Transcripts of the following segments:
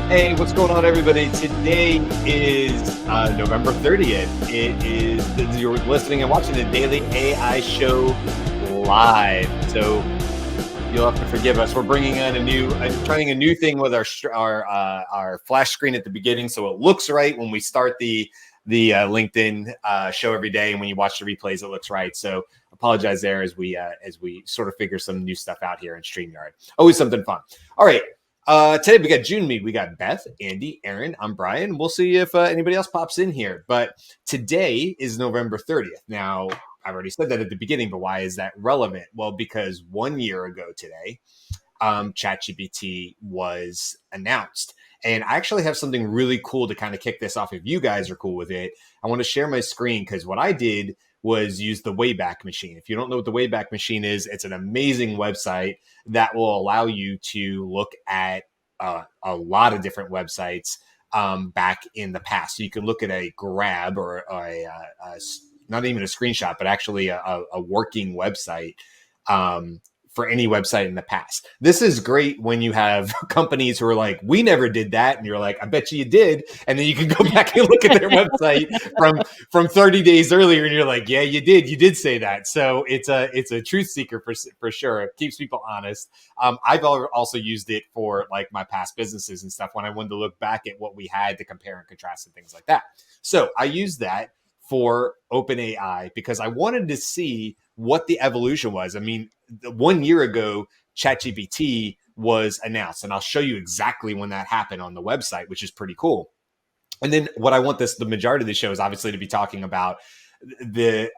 Hey, what's going on, everybody? Today is November 30th. You're listening and watching the Daily AI Show live. So you'll have to forgive us. We're bringing on trying a new thing with our flash screen at the beginning, so it looks right when we start the LinkedIn show every day, and when you watch the replays, it looks right. So apologize there as we sort of figure some new stuff out here in StreamYard. Always something fun. All right. Today we got June Mead, we got Beth, Andy, Aaron. I'm Brian. We'll see if anybody else pops in here. But today is November 30th. Now, I've already said that at the beginning, but why is that relevant? Well, because 1 year ago today, ChatGPT was announced. And I actually have something really cool to kind of kick this off. If you guys are cool with it, I want to share my screen because what I did was use the Wayback Machine. If you don't know what the Wayback Machine is, it's an amazing website that will allow you to look at a lot of different websites back in the past. So you can look at a grab or not even a screenshot, but actually a working website for any website in the past. This is great when you have companies who are like, we never did that. And you're like, I bet you did. And then you can go back and look at their website from 30 days earlier. And you're like, yeah, you did. You did say that. So it's a truth seeker for sure. It keeps people honest. I've also used it for like my past businesses and stuff when I wanted to look back at what we had to compare and contrast and things like that. So I use that for OpenAI because I wanted to see what the evolution was. I mean, 1 year ago, ChatGPT was announced, and I'll show you exactly when that happened on the website, which is pretty cool. And then what I want the majority of the show is obviously to be talking about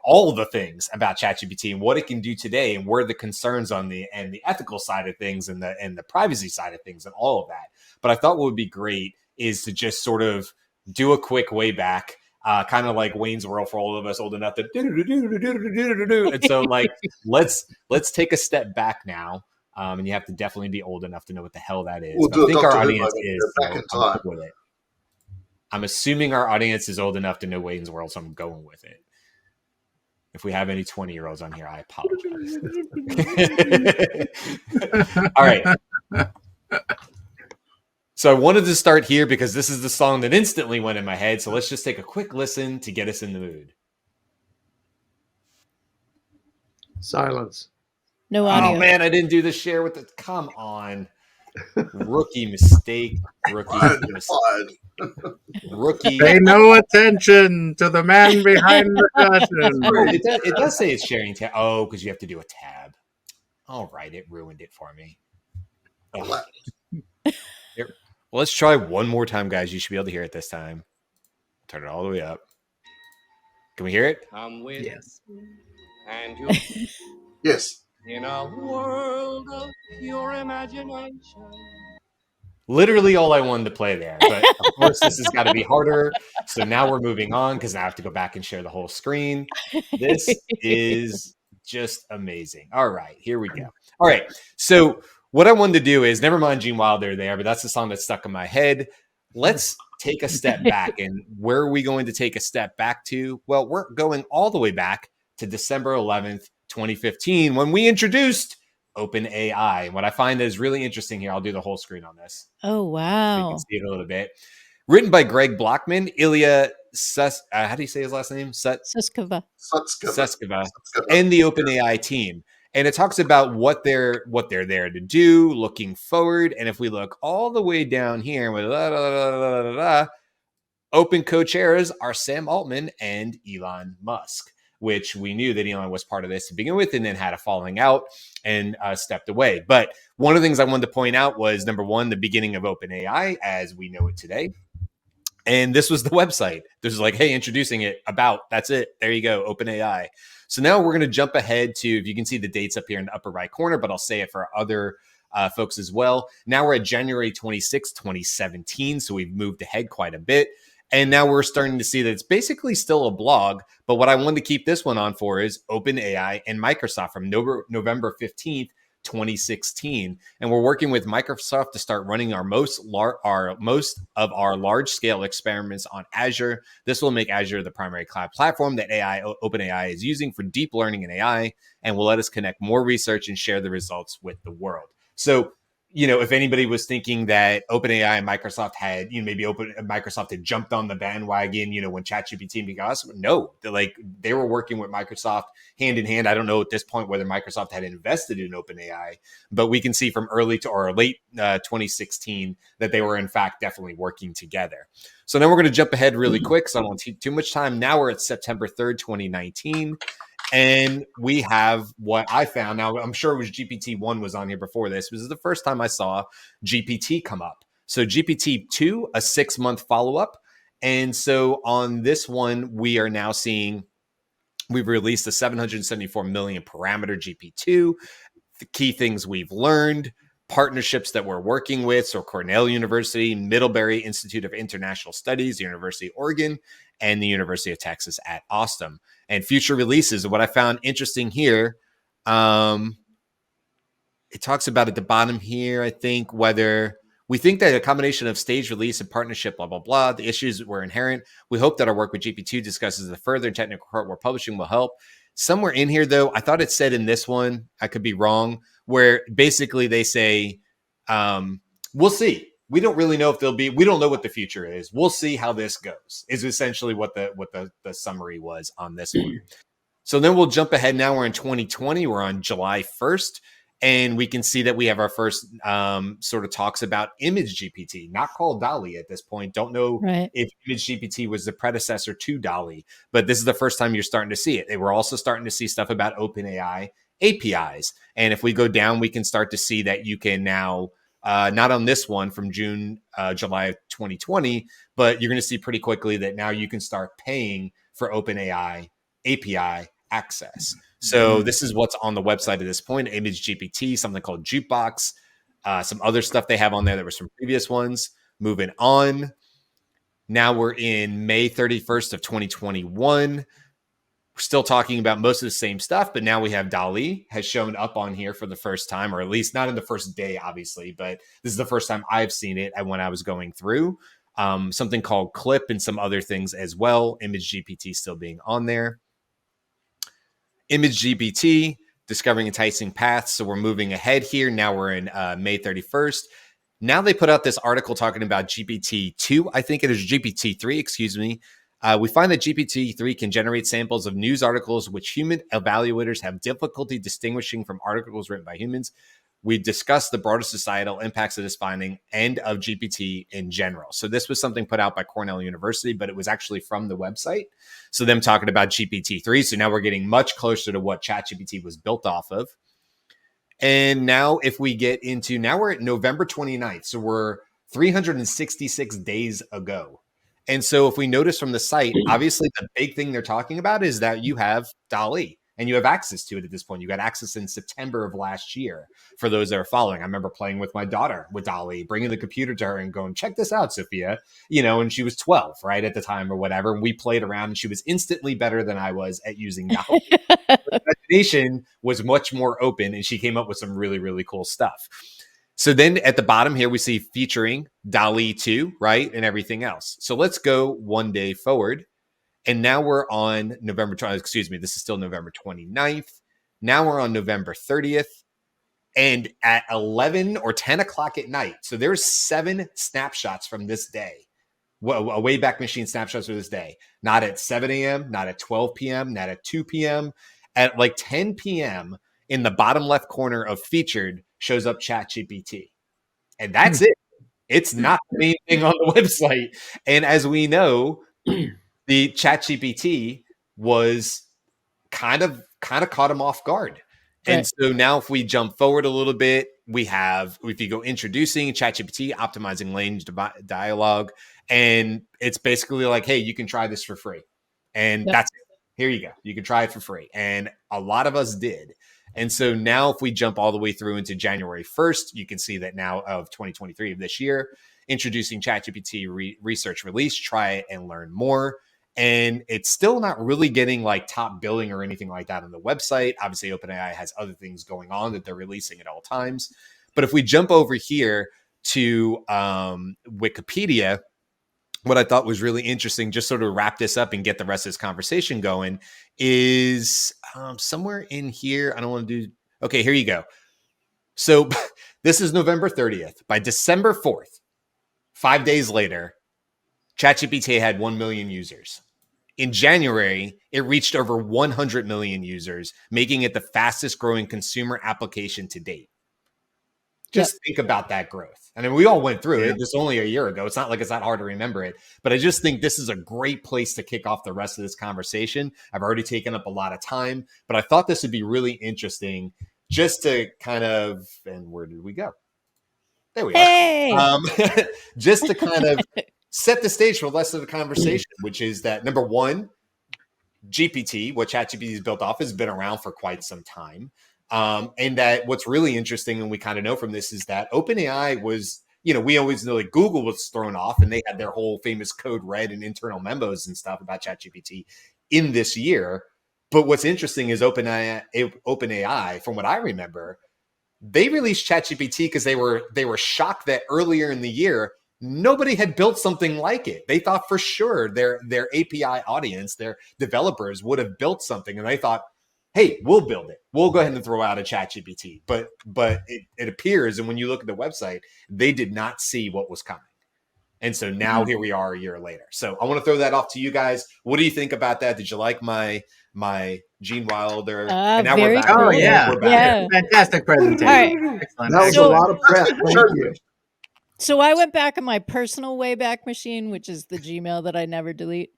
all the things about ChatGPT and what it can do today and where the concerns on the ethical side of things and the privacy side of things and all of that. But I thought what would be great is to just sort of do a quick way back. Kind of like Wayne's World for all of us old enough to do. And so like, let's take a step back now. And you have to definitely be old enough to know what the hell that is. We'll I think our audience is back in time. With it. I'm assuming our audience is old enough to know Wayne's World, so I'm going with it. If we have any 20-year-olds on here, I apologize. All right. So I wanted to start here because this is the song that instantly went in my head. So let's just take a quick listen to get us in the mood. Silence. No audio. Oh man, I didn't do the share with the. Come on, rookie mistake. Rookie. Pay no attention to the man behind the curtain. Oh, it does say it's sharing tab. Oh, because you have to do a tab. All right, it ruined it for me. Oh. Here. Well, let's try one more time, guys. You should be able to hear it this time. Turn it all the way up. Can we hear it? I'm with Yes. And you Yes. in a world of pure imagination. Literally all I wanted to play there. But of course, this has got to be harder. So now we're moving on because I have to go back and share the whole screen. This is just amazing. All right, here we go. All right, so what I wanted to do is, never mind Gene Wilder there, but that's the song that's stuck in my head. Let's take a step back. And where are we going to take a step back to? Well, we're going all the way back to December 11th, 2015, when we introduced OpenAI. And what I find is really interesting here, I'll do the whole screen on this. Oh, wow. So you can see it a little bit. Written by Greg Blockman, Ilya how do you say his last name? Suskova, and the OpenAI team. And it talks about what they're there to do, looking forward. And if we look all the way down here, Open co-chairs are Sam Altman and Elon Musk, which we knew that Elon was part of this to begin with and then had a falling out and stepped away. But one of the things I wanted to point out was, number one, the beginning of OpenAI as we know it today. And this was the website. This is like, hey, introducing it about, that's it. There you go, OpenAI. So now we're going to jump ahead to, if you can see the dates up here in the upper right corner, but I'll say it for other folks as well. Now we're at January 26, 2017. So we've moved ahead quite a bit. And now we're starting to see that it's basically still a blog. But what I wanted to keep this one on for is OpenAI and Microsoft from November 15th, 2016. And we're working with Microsoft to start running our most of our large scale experiments on Azure. This will make Azure the primary cloud platform that OpenAI is using for deep learning and AI, and will let us connect more research and share the results with the world. So if anybody was thinking that OpenAI and Microsoft had, maybe Microsoft had jumped on the bandwagon, when ChatGPT began, no, they were working with Microsoft hand in hand. I don't know at this point whether Microsoft had invested in OpenAI, but we can see from early to or late 2016 that they were in fact definitely working together. So now we're going to jump ahead really quick, so I don't want to take too much time. Now we're at September 3rd, 2019. And we have what I found. Now, I'm sure it was GPT-1 was on here before this. This is the first time I saw GPT come up. So GPT-2, a 6-month follow-up. And so on this one, we are now seeing we've released a 774 million parameter GP2. The key things we've learned, partnerships that we're working with. So Cornell University, Middlebury Institute of International Studies, the University of Oregon, and the University of Texas at Austin. And future releases. What I found interesting here, it talks about at the bottom here, I think, whether we think that a combination of stage release and partnership, blah, blah, blah, the issues were inherent. We hope that our work with GP2 discusses the further technical part where publishing will help. Somewhere in here, though, I thought it said in this one, I could be wrong, where basically they say, we'll see. We don't really know if we don't know what the future is. We'll see how this goes, is essentially what the summary was on this one. So then we'll jump ahead. Now we're in 2020. We're on July 1st. And we can see that we have our first sort of talks about Image GPT, not called DALL-E at this point. Don't know if Image GPT was the predecessor to DALL-E, but this is the first time you're starting to see it. We're also starting to see stuff about OpenAI APIs. And if we go down, we can start to see that you can now, not on this one from July of 2020, but you're going to see pretty quickly that now you can start paying for OpenAI API access. So this is what's on the website at this point, Image GPT, something called Jukebox, some other stuff they have on there that was from previous ones. Moving on. Now we're in May 31st of 2021. We're still talking about most of the same stuff, but now we have DALL-E has shown up on here for the first time, or at least not in the first day, obviously, but this is the first time I've seen it when I was going through. Something called Clip and some other things as well. Image GPT still being on there. Image GPT, discovering enticing paths. So we're moving ahead here. Now we're in May 31st. Now they put out this article talking about GPT-2. I think it is GPT-3, excuse me. We find that GPT-3 can generate samples of news articles which human evaluators have difficulty distinguishing from articles written by humans. We discussed the broader societal impacts of this finding and of GPT in general. So this was something put out by Cornell University, but it was actually from the website. So them talking about GPT-3. So now we're getting much closer to what ChatGPT was built off of. And now if we get into, now we're at November 29th. So we're 366 days ago. And so if we notice from the site, obviously the big thing they're talking about is that you have DALL-E. And you have access to it at this point. You got access in September of last year for those that are following. I remember playing with my daughter with DALL-E, bringing the computer to her and going, check this out, Sophia. And she was 12, right, at the time or whatever. And we played around and she was instantly better than I was at using DALL-E. Her imagination was much more open and she came up with some really, really cool stuff. So then at the bottom here, we see featuring DALL-E 2, right, and everything else. So let's go one day forward. And now we're on November 20th. Excuse me, this is still November 29th. Now we're on November 30th. And at 11 or 10 o'clock at night, so there's 7 snapshots from this day, a Wayback Machine snapshots for this day. Not at 7 a.m., not at 12 p.m., not at 2 p.m. At like 10 p.m., in the bottom left corner of featured shows up ChatGPT. And that's it. It's not the main thing on the website. And as we know, the ChatGPT was kind of caught him off guard. And so now if we jump forward a little bit, we have, if you go introducing ChatGPT, optimizing language dialogue, and it's basically like, hey, you can try this for free. And that's it. Here you go. You can try it for free. And a lot of us did. And so now if we jump all the way through into January 1st, you can see that now of 2023 of this year, introducing ChatGPT research release, try it and learn more. And it's still not really getting like top billing or anything like that on the website. Obviously, OpenAI has other things going on that they're releasing at all times. But if we jump over here to Wikipedia, what I thought was really interesting, just sort of wrap this up and get the rest of this conversation going, is somewhere in here. I don't want to do. Okay, here you go. So This is November 30th. By December 4th, 5 days later, ChatGPT had 1 million users. In January, it reached over 100 million users, making it the fastest growing consumer application to date. Just think about that growth. I mean, we all went through it just only a year ago. It's not like it's that hard to remember it, but I just think this is a great place to kick off the rest of this conversation. I've already taken up a lot of time, but I thought this would be really interesting just to kind of, and where did we go? There we are. Just to kind of set the stage for the rest of the conversation, which is that number one, GPT, what ChatGPT is built off, has been around for quite some time. And that what's really interesting, and we kind of know from this, is that OpenAI was, we always know like Google was thrown off and they had their whole famous code red and internal memos and stuff about ChatGPT in this year. But what's interesting is OpenAI, from what I remember, they released ChatGPT because they were shocked that earlier in the year nobody had built something like it. They thought for sure their API audience, their developers, would have built something, and they thought, "Hey, we'll build it. We'll go ahead and throw out a ChatGPT." But it appears, and when you look at the website, they did not see what was coming. And so now here we are a year later. So I want to throw that off to you guys. What do you think about that? Did you like my Gene Wilder? And now we're back. Cool. Oh yeah, we're back. Fantastic presentation. Right. Excellent. That was a lot of prep. Thank you. So I went back on my personal Wayback Machine, which is the Gmail that I never delete.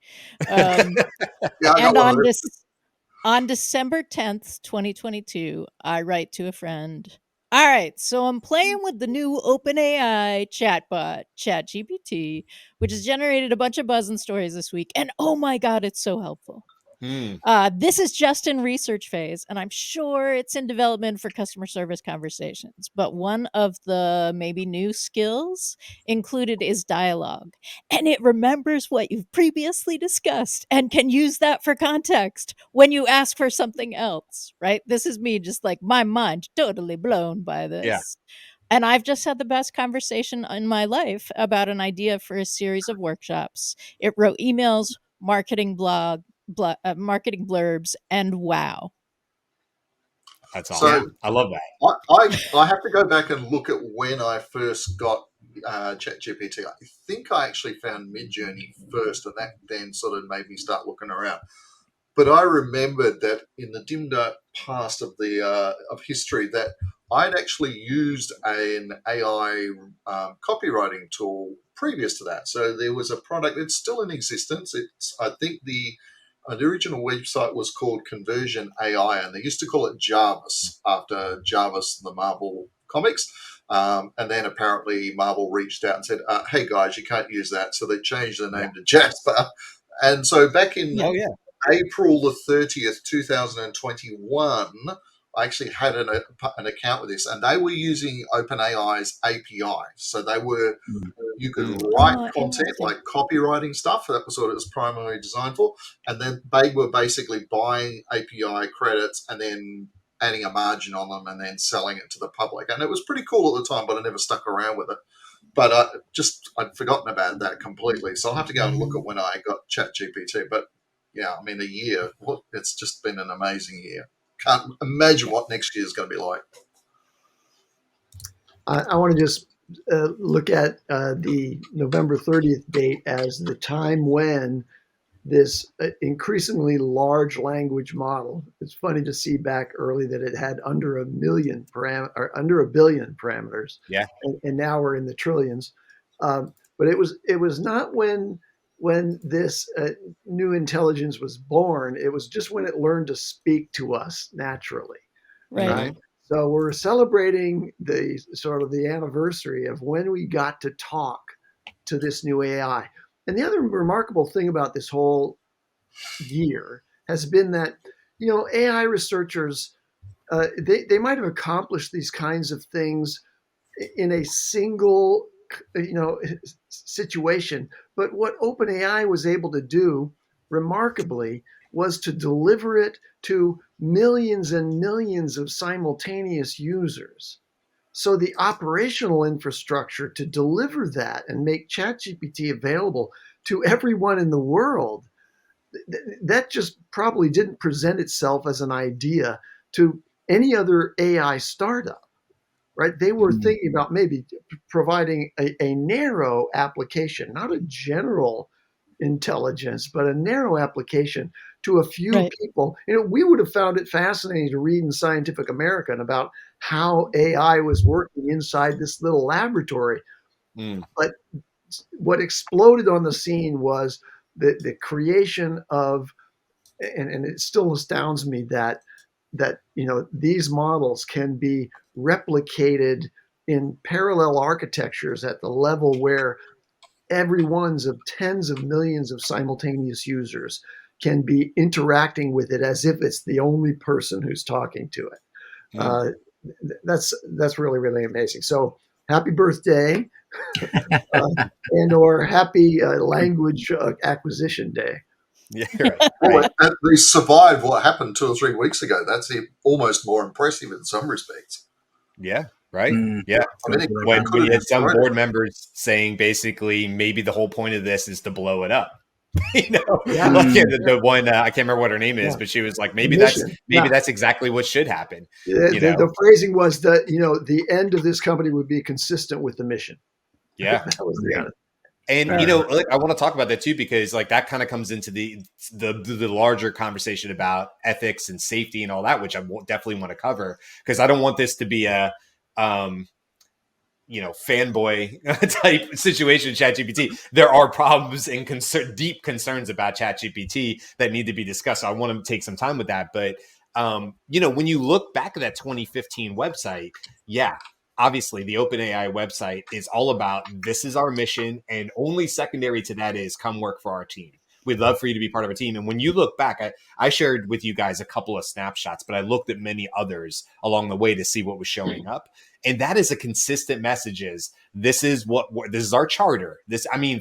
And on December 10th, 2022, I write to a friend. All right, so I'm playing with the new OpenAI chatbot, ChatGPT, which has generated a bunch of buzz and stories this week. And oh my God, it's so helpful. This is just in research phase, and I'm sure it's in development for customer service conversations. But one of the maybe new skills included is dialogue, and it remembers what you've previously discussed and can use that for context when you ask for something else, right? This is me just like my mind totally blown by this. Yeah. And I've just had the best conversation in my life about an idea for a series of workshops. It wrote emails, marketing marketing blurbs, and wow. That's awesome. So I love that. I have to go back and look at when I first got ChatGPT. I think I actually found Midjourney first, and that then sort of made me start looking around. But I remembered that in the dim dark past of of history, that I'd actually used an AI copywriting tool previous to that. So there was a product. It's still in existence. I think the original website was called Conversion AI, and they used to call it Jarvis after Jarvis, the Marvel comics. And then apparently Marvel reached out and said, "Hey guys, you can't use that." So they changed the name to Jasper. And so back in April the 30th, 2021, I actually had an account with this, and they were using OpenAI's API. So they were, you could write content like copywriting stuff. That was what it was primarily designed for. And then they were basically buying API credits and then adding a margin on them and then selling it to the public. And it was pretty cool at the time, but I never stuck around with it. But I'd forgotten about that completely. So I'll have to go and look at when I got ChatGPT. But yeah, I mean, a year, it's just been an amazing year. Can't imagine what next year is going to be like. I want to just look at the November 30th date as the time when this increasingly large language model. It's funny to see back early that it had under a billion parameters. Yeah. And now we're in the trillions. But it was not when this new intelligence was born. It was just when it learned to speak to us naturally. Right. So we're celebrating the sort of the anniversary of when we got to talk to this new AI. And the other remarkable thing about this whole year has been that, AI researchers, they might have accomplished these kinds of things in a single, situation. But what OpenAI was able to do remarkably was to deliver it to millions and millions of simultaneous users. So the operational infrastructure to deliver that and make ChatGPT available to everyone in the world, that just probably didn't present itself as an idea to any other AI startup, right? They were thinking about maybe providing a narrow application, not a general intelligence, but a narrow application to a few Right. people. We would have found it fascinating to read in Scientific American about how AI was working inside this little laboratory. But what exploded on the scene was the creation of, and it still astounds me that these models can be replicated in parallel architectures at the level where every one's of tens of millions of simultaneous users can be interacting with it as if it's the only person who's talking to it. That's really, really amazing. So happy birthday, and or happy language acquisition day. Yeah, right. Well, they survived what happened 2 or 3 weeks ago. That's almost more impressive in some respects. Yeah, right. Mm. Yeah. I mean, When you had some board members saying basically maybe the whole point of this is to blow it up. Yeah. Like the one I can't remember what her name is, but she was like, maybe that's exactly what should happen. The phrasing was that the end of this company would be consistent with the mission. Yeah, that was the end. And I want to talk about that too, because like that kind of comes into the larger conversation about ethics and safety and all that, which I definitely want to cover, because I don't want this to be a fanboy type situation. ChatGPT, there are problems and deep concerns about ChatGPT that need to be discussed. So I want to take some time with that, but when you look back at that 2015 website, obviously the OpenAI website is all about, this is our mission, and only secondary to that is come work for our team. We'd love for you to be part of our team. And when you look back, I shared with you guys a couple of snapshots, but I looked at many others along the way to see what was showing up. And that is a consistent message is, this is our charter.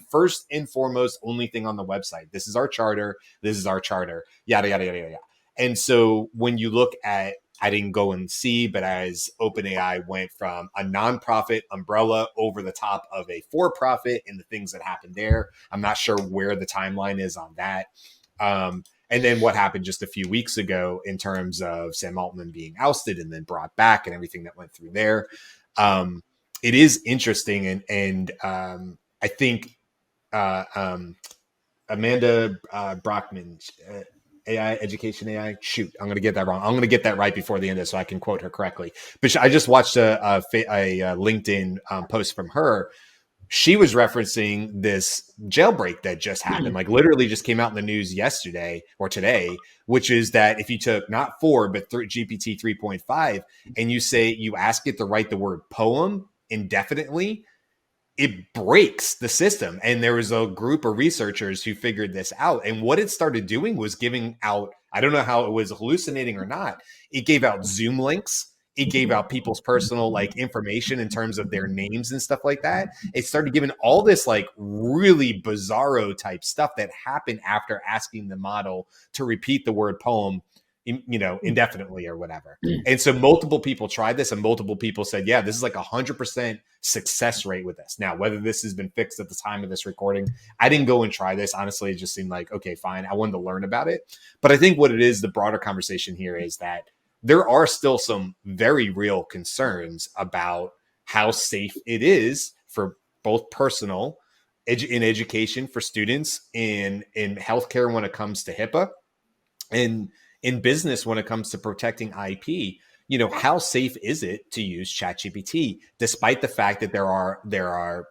First and foremost, only thing on the website. This is our charter. This is our charter. Yada, yada, yada, yada. And so when you look at, I didn't go and see, but as OpenAI went from a nonprofit umbrella over the top of a for-profit and the things that happened there, I'm not sure where the timeline is on that. And then what happened just a few weeks ago in terms of Sam Altman being ousted and then brought back and everything that went through there. It is interesting. And I think Amanda Brockman, AI education AI. Shoot, I'm going to get that wrong. I'm going to get that right before the end of this so I can quote her correctly. But I just watched a LinkedIn post from her. She was referencing this jailbreak that just happened, like literally just came out in the news yesterday or today, which is that if you took not 4, but GPT 3.5 and you ask it to write the word poem indefinitely, it breaks the system. And there was a group of researchers who figured this out. And what it started doing was giving out, I don't know how it was hallucinating or not, it gave out Zoom links. It gave out people's personal information in terms of their names and stuff like that. It started giving all this really bizarro type stuff that happened after asking the model to repeat the word poem indefinitely or whatever. And so multiple people tried this and multiple people said, yeah, this is 100% success rate with this. Now, whether this has been fixed at the time of this recording, I didn't go and try this. Honestly, it just seemed like, okay, fine. I wanted to learn about it. But I think what it is, the broader conversation here is that there are still some very real concerns about how safe it is for both personal in education for students in healthcare when it comes to HIPAA and in business when it comes to protecting IP. How safe is it to use ChatGPT, despite the fact that there are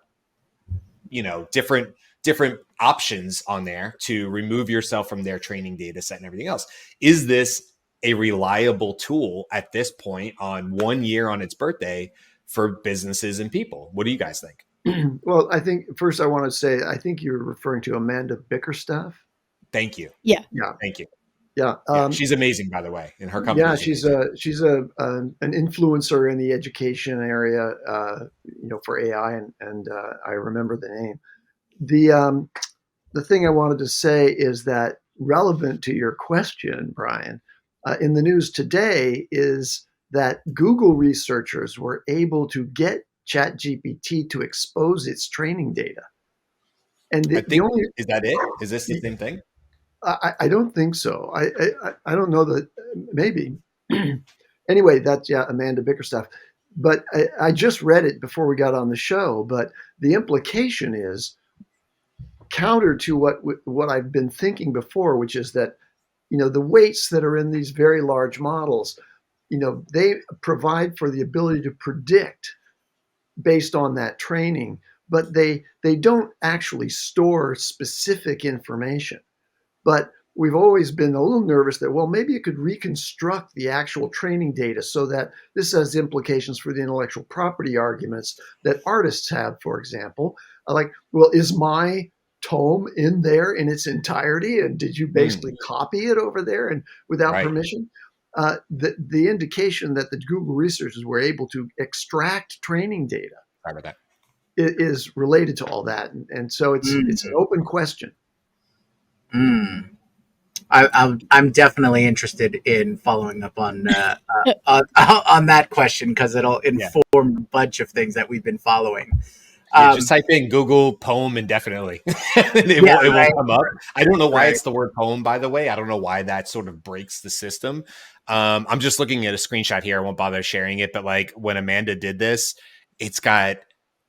different options on there to remove yourself from their training data set and everything else? Is this a reliable tool at this point on 1 year on its birthday for businesses and people? What do you guys think? Well, I think first I want to say, I think you're referring to Amanda Bickerstaff. Thank you. Yeah. Thank you. Yeah. She's amazing, by the way, and her company. Yeah, she's an influencer in the education area, for AI, and I remember the name. The thing I wanted to say is that, relevant to your question, Brian, in the news today is that Google researchers were able to get ChatGPT to expose its training data. And is that it? Is this the same thing? I don't think so. I don't know that. Maybe. Anyway, that's Amanda Bickerstaff. but I just read it before we got on the show. But the implication is counter to what I've been thinking before, which is that the weights that are in these very large models, they provide for the ability to predict based on that training, but they don't actually store specific information. But we've always been a little nervous that, well, maybe you could reconstruct the actual training data so that this has implications for the intellectual property arguments that artists have, for example. Like, well, is my tome in there in its entirety? And did you basically copy it over there and without permission? The indication that the Google researchers were able to extract training data is related to all that. And so it's an open question. I'm definitely interested in following up on that question because it'll inform a bunch of things that we've been following. Just type in Google poem indefinitely. It will come up. I don't know why it's the word poem, by the way. I don't know why that sort of breaks the system. I'm just looking at a screenshot here. I won't bother sharing it, but like when Amanda did this, it's got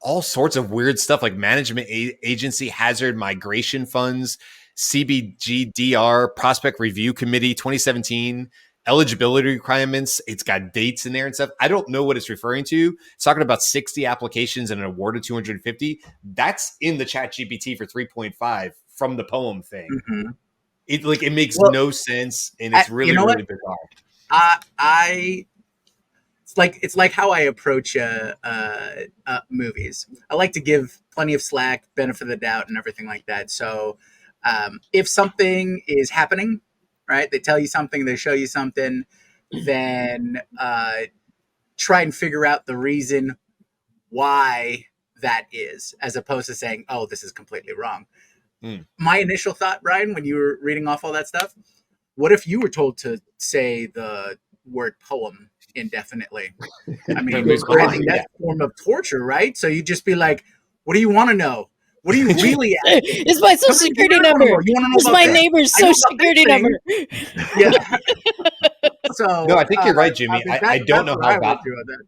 all sorts of weird stuff like management agency, hazard migration funds, CBGDR, prospect review committee, 2017, eligibility requirements. It's got dates in there and stuff. I don't know what it's referring to. It's talking about 60 applications and an award of 250. That's in the ChatGPT for 3.5 from the poem thing. Mm-hmm. It makes no sense, and it's really bizarre. It's like how I approach movies. I like to give plenty of slack, benefit of the doubt, and everything like that. So if something is happening, right, they tell you something, they show you something, then try and figure out the reason why that is, as opposed to saying, oh, this is completely wrong. My initial thought, Ryan, when you were reading off all that stuff, what if you were told to say the word poem indefinitely? I mean, I think that's a form of torture, right? So you'd just be like, what do you want to know? What are you really asking? It's my social security number. It's my neighbor's social security number. Yeah. So no, I think you're right, Jimmy. I don't know how about that.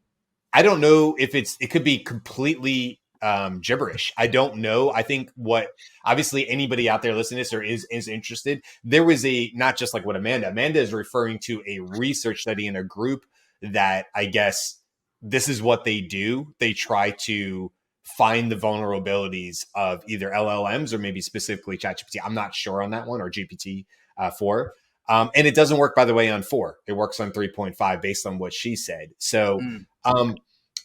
I don't know if it could be completely gibberish. I don't know. I think obviously anybody out there listening to this or is interested, there was not just like what Amanda is referring to a research study in a group that I guess this is what they do. They try to find the vulnerabilities of either LLMs or maybe specifically ChatGPT. I'm not sure on that one, or GPT-4. And it doesn't work, by the way, on 4. It works on 3.5 based on what she said. So I'm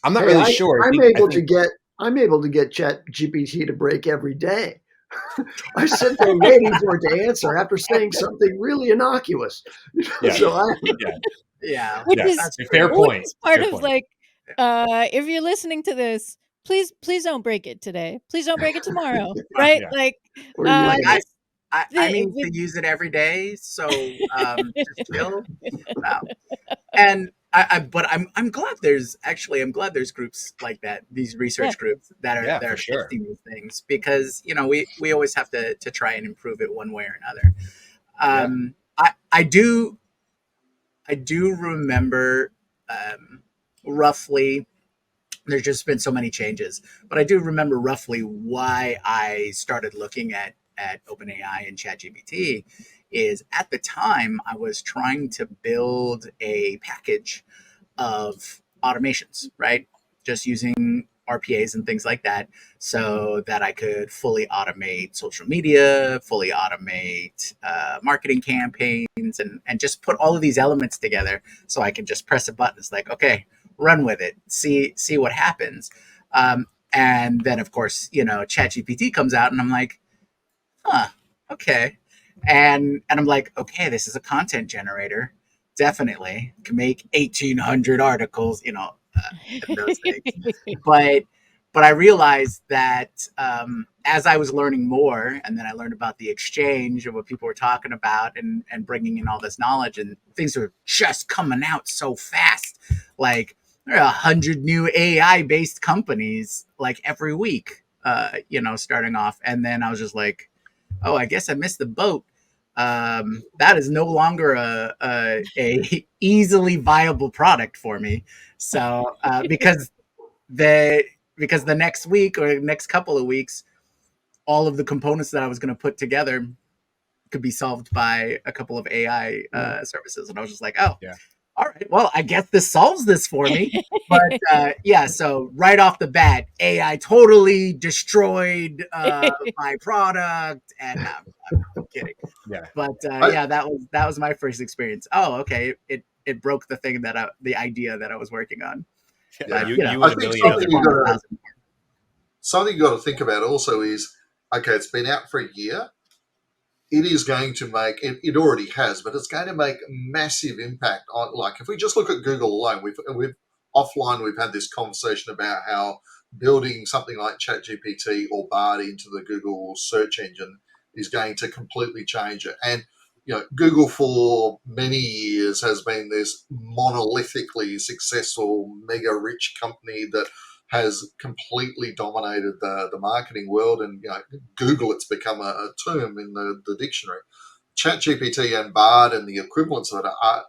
not really sure. I'm able to get ChatGPT to break every day. I sit there waiting for it to answer after saying something really innocuous. Yeah. Which is a fair point. Which is part of like, if you're listening to this, please don't break it today. Please don't break it tomorrow. Right? Yeah. I need to use it every day, so just chill. No. And I'm glad there's groups like that, these research groups that are testing these things, because we always have to try and improve it one way or another. I do remember roughly. There's just been so many changes, but I do remember roughly why I started looking at OpenAI and ChatGPT. Is at the time I was trying to build a package of automations, right? Just using RPAs and things like that, so that I could fully automate social media, fully automate marketing campaigns, and just put all of these elements together so I can just press a button. It's like, okay, run with it, see what happens. And then, of course, ChatGPT comes out, and I'm like, okay. And I'm like, okay, this is a content generator. Definitely can make 1,800 articles, those things. But I realized that as I was learning more, and then I learned about the exchange of what people were talking about, and bringing in all this knowledge, and things were just coming out so fast. Like, there are 100 new AI-based companies like every week, starting off. And then I was just like, oh, I guess I missed the boat. that is no longer a easily viable product for me. So because the next week or next couple of weeks, all of the components that I was going to put together could be solved by a couple of AI services, and I was just like, oh, Yeah. all right, well, I guess this solves this for me. But yeah, so right off the bat, AI totally destroyed my product, and I'm kidding. Yeah. But I, yeah, that was my first experience. Oh, okay, it broke the thing the idea that I was working on. yeah, But you know, You I and a think million other people. something you got to think about also is, okay, it's been out for a year. It is going to make it already has, but it's going to make massive impact on, like, if we just look at Google alone, we've offline we've had this conversation about how building something like ChatGPT or Bard into the Google search engine is going to completely change it. And Google for many years has been this monolithically successful, mega rich company that has completely dominated the marketing world. And Google, it's become a term in the dictionary. ChatGPT and Bard and the equivalents of it are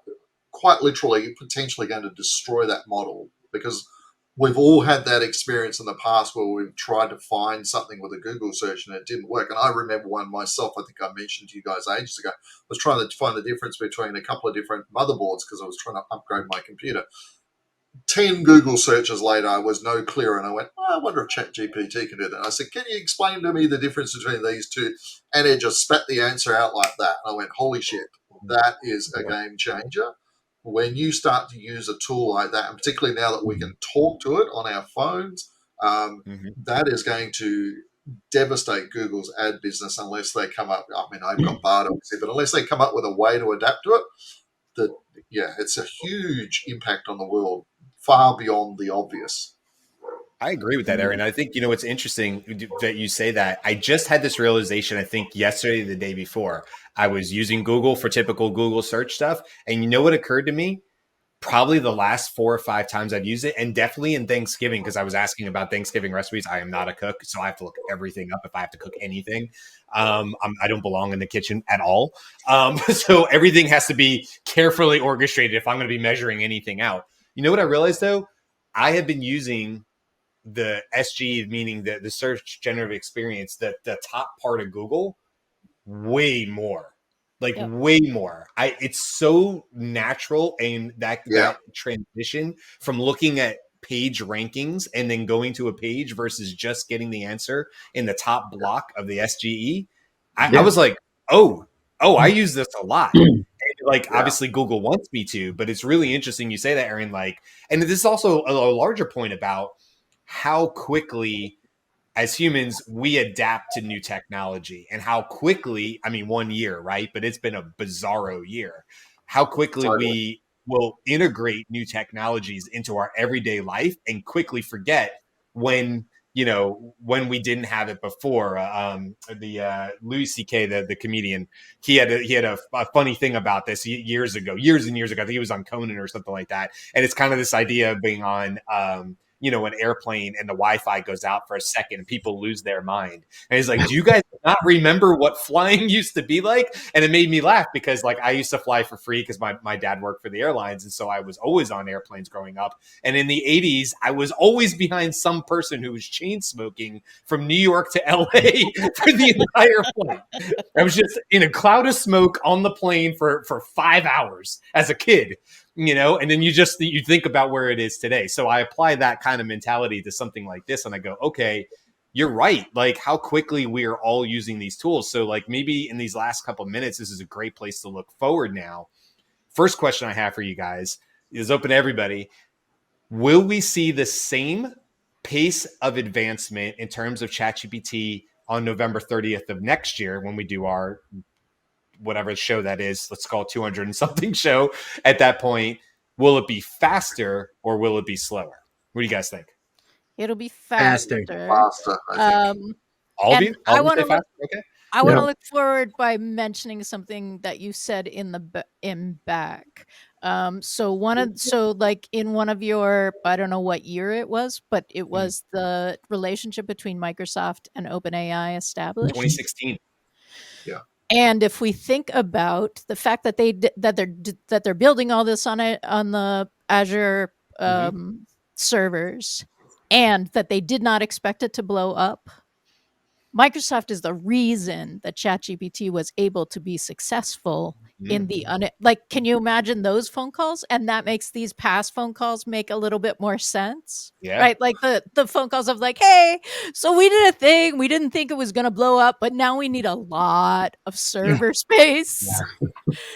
quite literally potentially going to destroy that model, because we've all had that experience in the past where we've tried to find something with a Google search and it didn't work. And I remember one myself, I think I mentioned to you guys ages ago, I was trying to find the difference between a couple of different motherboards because I was trying to upgrade my computer. 10 Google searches later, I was no clearer. And I went, I wonder if ChatGPT can do that. And I said, can you explain to me the difference between these two? And it just spat the answer out like that. And I went, holy shit, that is a game changer. When you start to use a tool like that, and particularly now that we can talk to it on our phones, that is going to devastate Google's ad business unless they come up. I mean, I've got Bard obviously, but unless they come up with a way to adapt to it, that it's a huge impact on the world, far beyond the obvious. I agree with that, Aaron. I think, it's interesting that you say that. I just had this realization, I think yesterday, the day before. I was using Google for typical Google search stuff. And you know what occurred to me? Probably the last 4 or 5 times I've used it, and definitely in Thanksgiving, because I was asking about Thanksgiving recipes. I am not a cook, so I have to look everything up if I have to cook anything. I don't belong in the kitchen at all. So everything has to be carefully orchestrated if I'm going to be measuring anything out. You know what I realized, though? I have been using the SG, meaning the search generative experience, the top part of Google, way more. Way more. It's so natural, and that transition from looking at page rankings and then going to a page versus just getting the answer in the top block of the SGE. I was like, oh, I use this a lot. Obviously Google wants me to, but it's really interesting you say that, Aaron. And this is also a larger point about how quickly as humans we adapt to new technology, and how quickly, 1 year, right? But it's been a bizarro year. How quickly we will integrate new technologies into our everyday life and quickly forget when we didn't have it before. The Louis C.K., the comedian, he had a funny thing about this years and years ago. I think he was on Conan or something like that. And it's kind of this idea of being on an airplane and the Wi-Fi goes out for a second and people lose their mind. And he's like, do you guys not remember what flying used to be like? And it made me laugh because I used to fly for free because my dad worked for the airlines. And so I was always on airplanes growing up. And in the 80s, I was always behind some person who was chain smoking from New York to LA for the entire flight. I was just in a cloud of smoke on the plane for 5 hours as a kid. And then you think about where it is today. So I apply that kind of mentality to something like this, and I go, okay, you're right. How quickly we are all using these tools. So maybe in these last couple of minutes, this is a great place to look forward now. First question I have for you guys is open to everybody. Will we see the same pace of advancement in terms of ChatGPT on November 30th of next year when we do our whatever show that is, let's call it 200 and something show at that point? Will it be faster or will it be slower? What do you guys think? It'll be Faster. Faster, I think. All of you? All I of you want say to faster? Okay. I want to look forward by mentioning something that you said in back. So in one of your, I don't know what year it was, but it was the relationship between Microsoft and OpenAI established. 2016. Yeah. And if we think about the fact that they're building all this on the Azure servers, and that they did not expect it to blow up, Microsoft is the reason that ChatGPT was able to be successful in the can you imagine those phone calls? And that makes these past phone calls make a little bit more sense. Yeah. Right? Like the phone calls of like, hey, so we did a thing. We didn't think it was going to blow up, but now we need a lot of server space.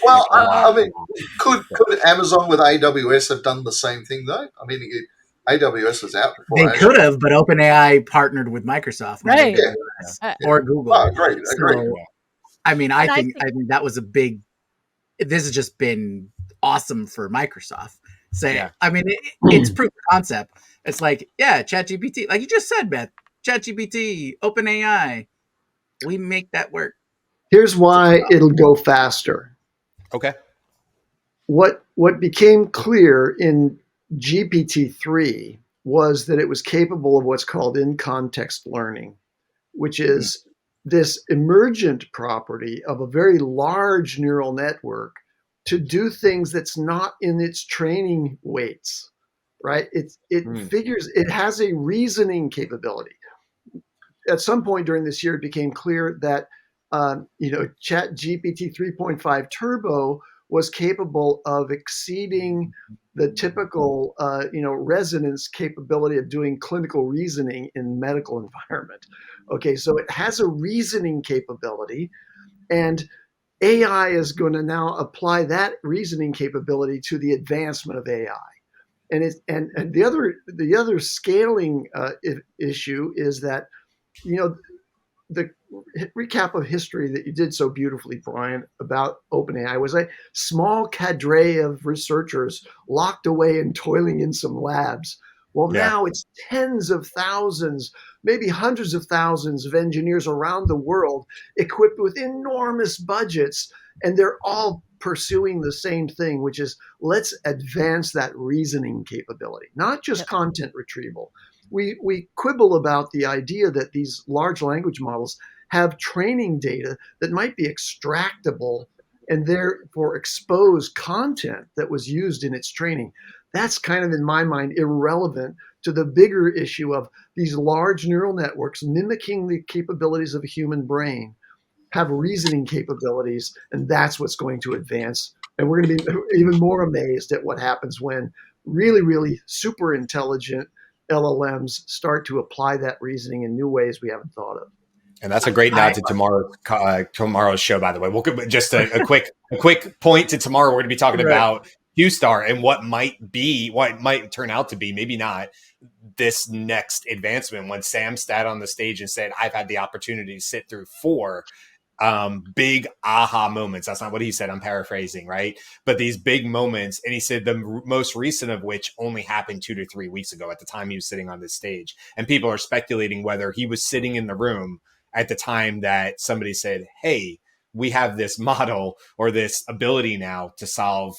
Well, Yeah. I mean, could Amazon with AWS have done the same thing though? I mean, AWS was out before They Azure. could have, but OpenAI partnered with Microsoft, not Right. AWS or Google. Oh, agreed. So, I mean, I And I think that was a big. This has just been awesome for Microsoft. I mean, it's proof of concept. It's like, yeah, ChatGPT, like you just said, Beth, ChatGPT, OpenAI, we make that work. Here's why it'll go faster. Okay. What became clear in GPT-3 was that it was capable of what's called in-context learning, which is this emergent property of a very large neural network to do things that's not in its training weights, right? It has a reasoning capability. At some point during this year, it became clear that Chat GPT 3.5 Turbo was capable of exceeding the typical resonance capability of doing clinical reasoning in medical environment. Okay, so it has a reasoning capability, and AI is going to now apply that reasoning capability to the advancement of AI. And the other scaling issue is that the recap of history that you did so beautifully, Brian, about OpenAI was a small cadre of researchers locked away and toiling in some labs. Well, now it's tens of thousands, maybe hundreds of thousands of engineers around the world equipped with enormous budgets, and they're all pursuing the same thing, which is let's advance that reasoning capability, not just content retrieval. We quibble about the idea that these large language models have training data that might be extractable and therefore expose content that was used in its training. That's kind of, in my mind, irrelevant to the bigger issue of these large neural networks mimicking the capabilities of a human brain have reasoning capabilities, and that's what's going to advance. And we're going to be even more amazed at what happens when really, really super intelligent LLMs start to apply that reasoning in new ways we haven't thought of. And that's a great nod to tomorrow's show, by the way. We'll just a quick point to tomorrow. We're going to be talking about QStar and what might turn out to be, maybe not, this next advancement. When Sam sat on the stage and said, I've had the opportunity to sit through 4 big aha moments. That's not what he said. I'm paraphrasing, right? But these big moments. And he said the most recent of which only happened 2 to 3 weeks ago at the time he was sitting on this stage. And people are speculating whether he was sitting in the room at the time that somebody said, hey, we have this model or this ability now to solve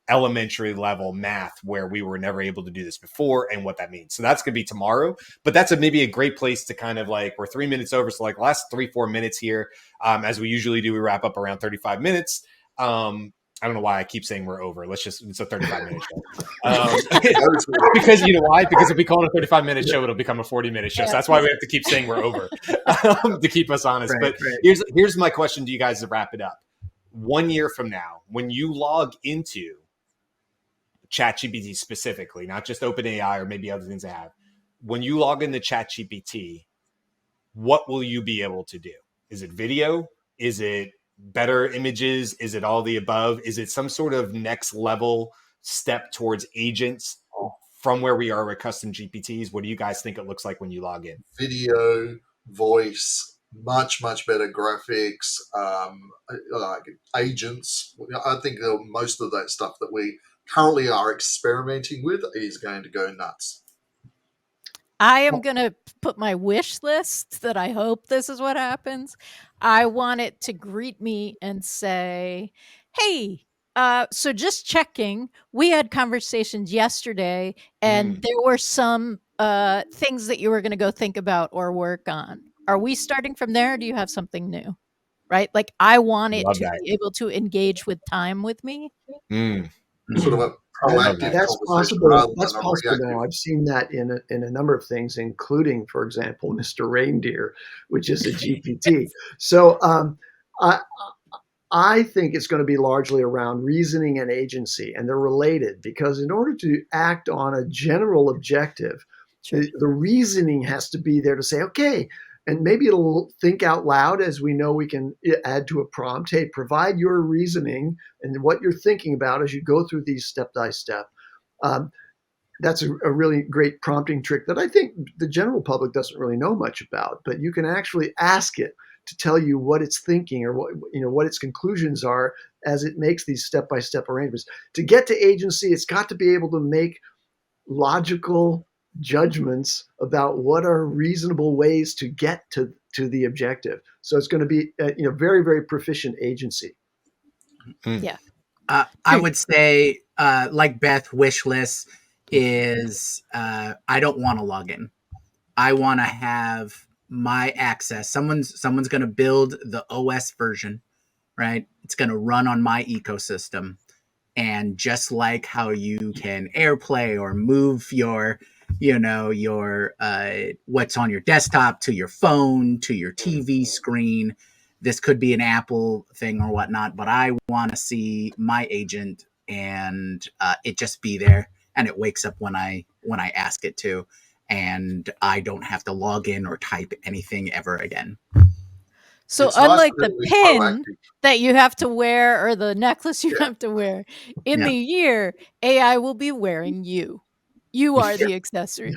elementary level math where we were never able to do this before, and what that means. So that's going to be tomorrow, but that's maybe a great place to kind of like, we're 3 minutes over. So like last 3-4 minutes here, as we usually do, we wrap up around 35 minutes. I don't know why I keep saying we're over. It's a 35-minute show. Because you know why? Because if we call it a 35-minute show, it'll become a 40-minute show. So that's why we have to keep saying we're over to keep us honest. But here's my question to you guys to wrap it up. 1 year from now, when you log into ChatGPT specifically, not just OpenAI or maybe other things I have, when you log into ChatGPT, what will you be able to do? Is it video? Is it better images? Is it all the above? Is it some sort of next level step towards agents from where we are with custom GPTs? What do you guys think it looks like when you log in? Video, voice, much better graphics, like agents. I think most of that stuff that we currently are experimenting with is going to go nuts. I am going to put my wish list that I hope this is what happens. I want it to greet me and say, hey, so just checking, we had conversations yesterday and there were some things that you were going to go think about or work on. Are we starting from there, or do you have something new? right? Like I want it Love to that. be able to engage with time with me. Mm, Sort of a love proactive that. That's conversation possible. rather That's than a possible reactive. now. I've seen that in a number of things, including, for example, Mr. Reindeer, which is a GPT. So I, I think it's going to be largely around reasoning and agency, and they're related because in order to act on a general objective, Sure. the reasoning has to be there to say, okay, and maybe it'll think out loud, as we know we can add to a prompt. Hey, provide your reasoning and what you're thinking about as you go through these step by step. That's a really great prompting trick that I think the general public doesn't really know much about, but you can actually ask it to tell you what it's thinking or what its conclusions are as it makes these step-by-step arrangements. To get to agency, it's got to be able to make logical judgments about what are reasonable ways to get to the objective. So it's going to be very, very proficient agency. Yeah. I would say, like Beth, wish list is I don't want to log in. I want to have my access. Someone's going to build the OS version, right? It's going to run on my ecosystem. And just like how you can AirPlay or move your what's on your desktop to your phone to your TV screen, this could be an Apple thing or whatnot, but I want to see my agent and it just be there, and it wakes up when I ask it to, and I don't have to log in or type anything ever again. So It's nice unlike that the it'll be pin proactive. that you have to wear or the necklace you Yeah. have to wear, in Yeah. the year, AI will be wearing you. You are the accessory.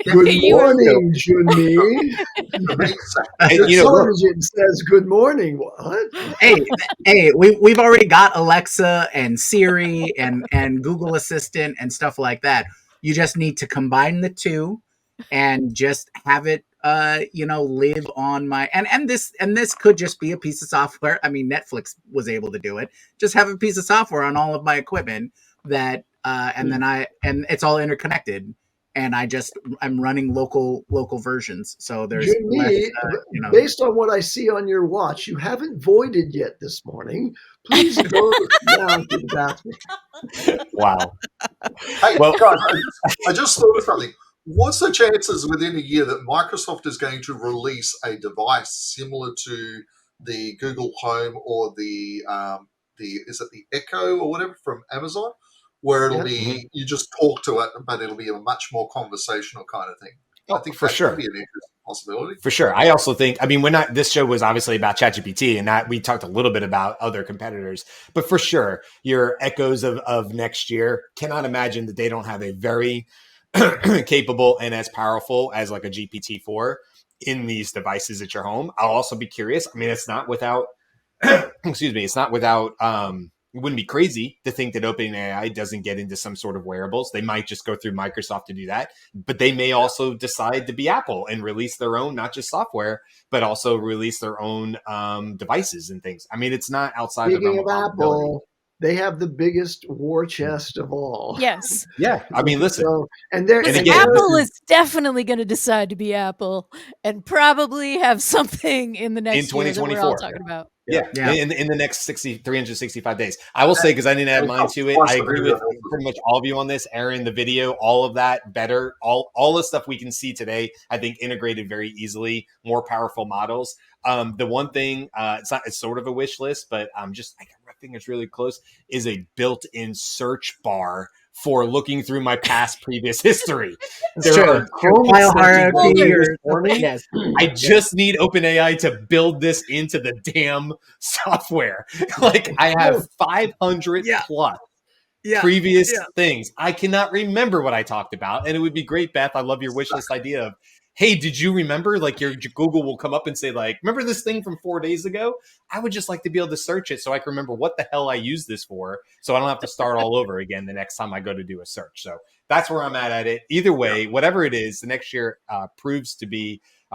Good You are- morning, Junmi. For me, And, The you know, look, television says good morning. What? hey, we've already got Alexa and Siri and Google Assistant and stuff like that. You just need to combine the two and just have it live on my and this could just be a piece of software. I mean, Netflix was able to do it. Just have a piece of software on all of my equipment that and it's all interconnected, and I'm running local versions, so there's less Junmi, based on what I see on your watch, you haven't voided yet this morning. Please go down to the bathroom. wow. Hey, Well, guys, I just thought of something. What's the chances within a year that Microsoft is going to release a device similar to the Google Home or the is it the Echo or whatever from Amazon, where it'll Yeah. be you just talk to it, but it'll be a much more conversational kind of thing. I think for that sure. could be an interesting possibility. For sure. I also think, I mean, this show was obviously about ChatGPT, and that we talked a little bit about other competitors, but for sure, your echoes of next year, cannot imagine that they don't have a very capable and as powerful as like a GPT-4 in these devices at your home. I'll also be curious. I mean, it's not without, excuse me, it's not without, it wouldn't be crazy to think that OpenAI doesn't get into some sort of wearables. They might just go through Microsoft to do that, but they may also decide to be Apple and release their own, not just software, but also release their own devices and things. I mean, it's not outside the realm Speaking of of possibility. Apple, they have the biggest war chest of all. Yes. Yeah, I mean, listen. So, and they're, And and again, they're- Apple is definitely going to decide to be Apple and probably have something in the next year that we're all 2024. talking about. Yeah. In the next 365 days. I will say, because I didn't add mine to it, I agree with pretty much all of you on this. Aaron, the video, all of that, better. All the stuff we can see today, I think integrated very easily, more powerful models. The one thing, it's sort of a wish list, but I think it's really close, is a built-in search bar for looking through my past previous history. There are file hierarchy yes. I just need OpenAI to build this into the damn software. Like I have 500 plus previous things. I cannot remember what I talked about. And it would be great, Beth. I love your wish list idea of, hey, did you remember? Like your Google will come up and say, like, remember this thing from 4 days ago? I would just like to be able to search it so I can remember what the hell I used this for, so I don't have to start all over again the next time I go to do a search. So that's where I'm at it. Either way, whatever it is, the next year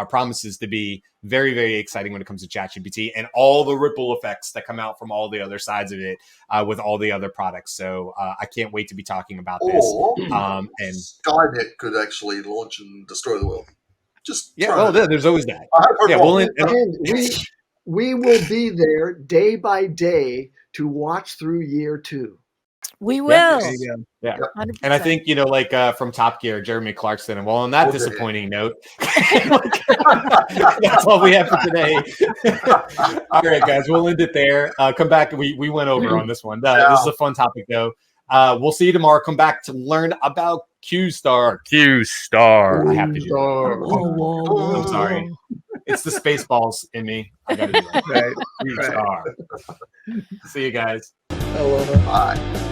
promises to be very, very exciting when it comes to ChatGPT and all the ripple effects that come out from all the other sides of it with all the other products. So I can't wait to be talking about this. And Skynet could actually launch and destroy the world. Just there's always that. we will be there day by day to watch through year 2. We Yeah. will. There you go. Yeah. 100%. And I think, like from Top Gear, Jeremy Clarkson. And well, on that Okay. disappointing note, that's all we have for today. All right, guys, we'll end it there. Come back. We went over on this one. This is a fun topic, though. We'll see you tomorrow. Come back to learn about Q-Star. Q-Star. I have to do that. Whoa, whoa, whoa, I'm sorry. whoa. It's the Spaceballs in me. I got to do that. Right. Q-Star. See you guys. Aloha. Bye.